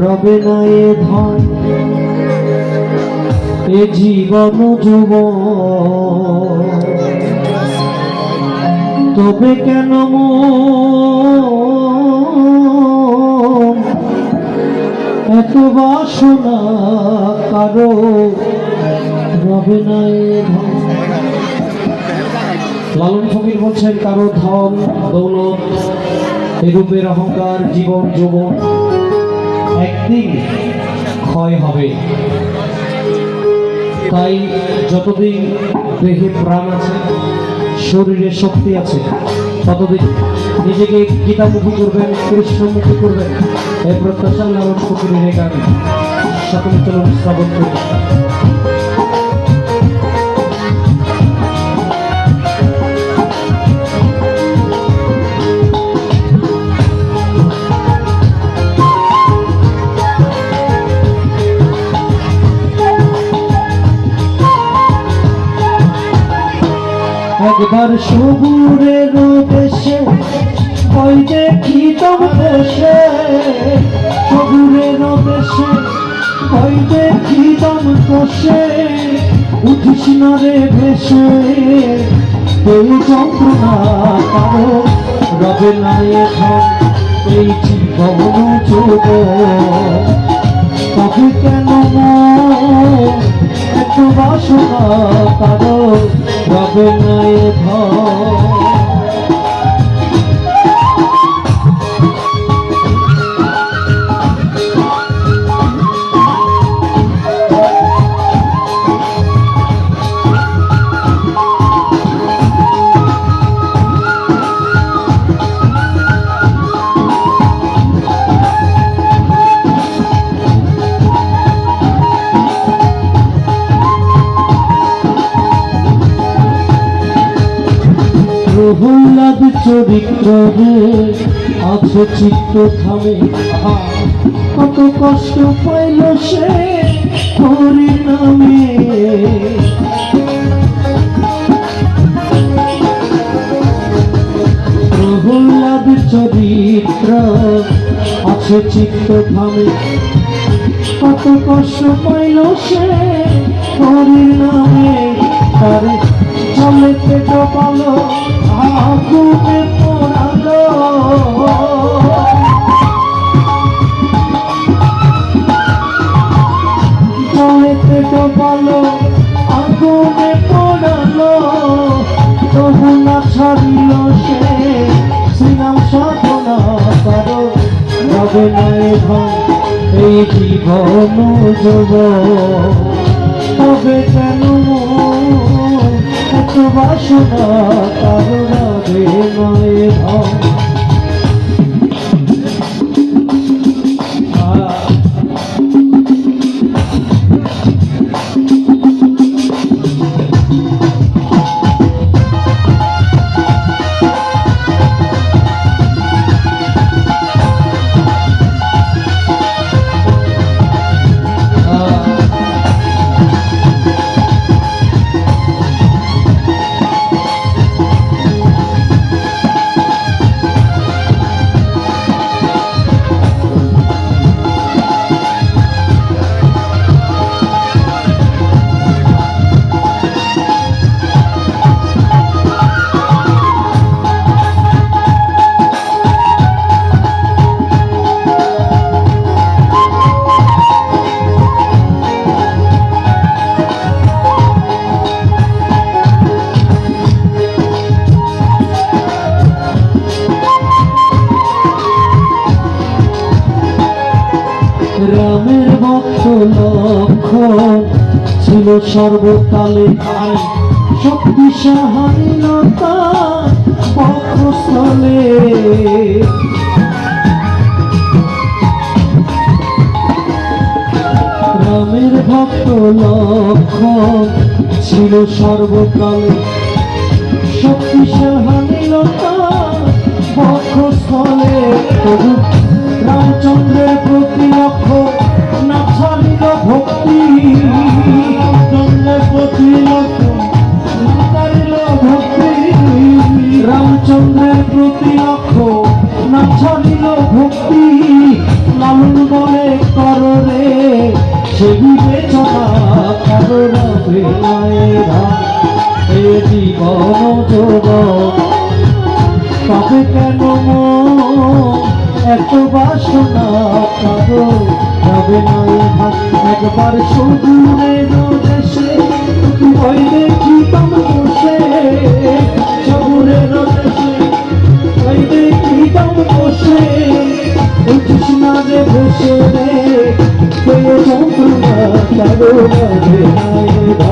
রবে না এ ধন এ জীবন যুবন, তবে কেন মন এত বাসনা কারো রবে না এ ধন। লালন ফকির বলছেন কারো ধন দৌলত এ রূপের অহংকার জীবন যৌবন একদিন ক্ষয় হবে। তাই যতদিন দেহে প্রাণ আছে শরীরে শক্তি আছে ততদিন নিজেকে গীতামুখী করবেন, কৃষ্ণমুখী করবেন, এই প্রত্যাশা লালন ফকিরের গান। সকলে চলুন শ্রবণ করি। একবার সবুরের দেশে ওই দেখিতাম দেশে, সবুরের দেশে ওই দেখিতাম দেশে, উঠিস না রে ভেসে এই যন্ত্রণা কারো রবে না এখন এই জীবন যৌবন, তবে কেন এত বাসনা কারো রবে না এ ধন। প্রহ্লাদ চরিত্রে আছে চিত্ত থামে, কত কষ্ট পাইল সে হরি নামে। প্রহ্লাদ চরিত্র আছে চিত্ত থামে, কত কষ্ট পাইল সে হরি নামে। তারে চলেতে ডোবালো আগুনে পোড়ালো, চলেতে ডোবালো আগুনে পোড়ালো, তবু না ছাড়িল সে শ্রীরাম সাধনা কারো রবে না এ ধন এই জীবন যৌবন, তবে কেন এত বাসনা কারো রবে না এ ধন। রামের ভক্ত লক্ষণ ছিল সর্বকালে ভাই, শক্তি সহায়তা বক্ষস্থলে। রামের ভক্ত লক্ষণ ছিল সর্বকালে, শক্তি সহায়তা বক্ষস্থলে। রামচন্দ্রের প্রতি লক্ষ্য না ছাড়িল ভক্তি, রামচন্দ্রের প্রতি লক্ষ্য না ছাড়িল ভক্তি, রামচন্দ্রের প্রতি লক্ষ্য না ছাড়িল ভক্তি। লালন বলে কারণে সে বিবেচনা কারো রবে না এ জীবন যৌবন তবে কেন এত বাসনা কারো রবে না একবার সবুরের দেশে ওই দেখি তম বসে সবুরের দেশে ওই দেখি তম বসে উঠিস না রে বসে রে পেয়ে যন্ত্রণা কারো রবে না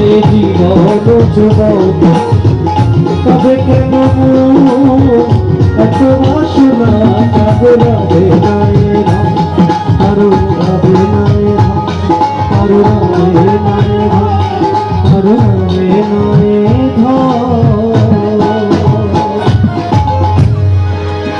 এই জীবন যুবক তবে কেন এত বাসনা কারো রবে না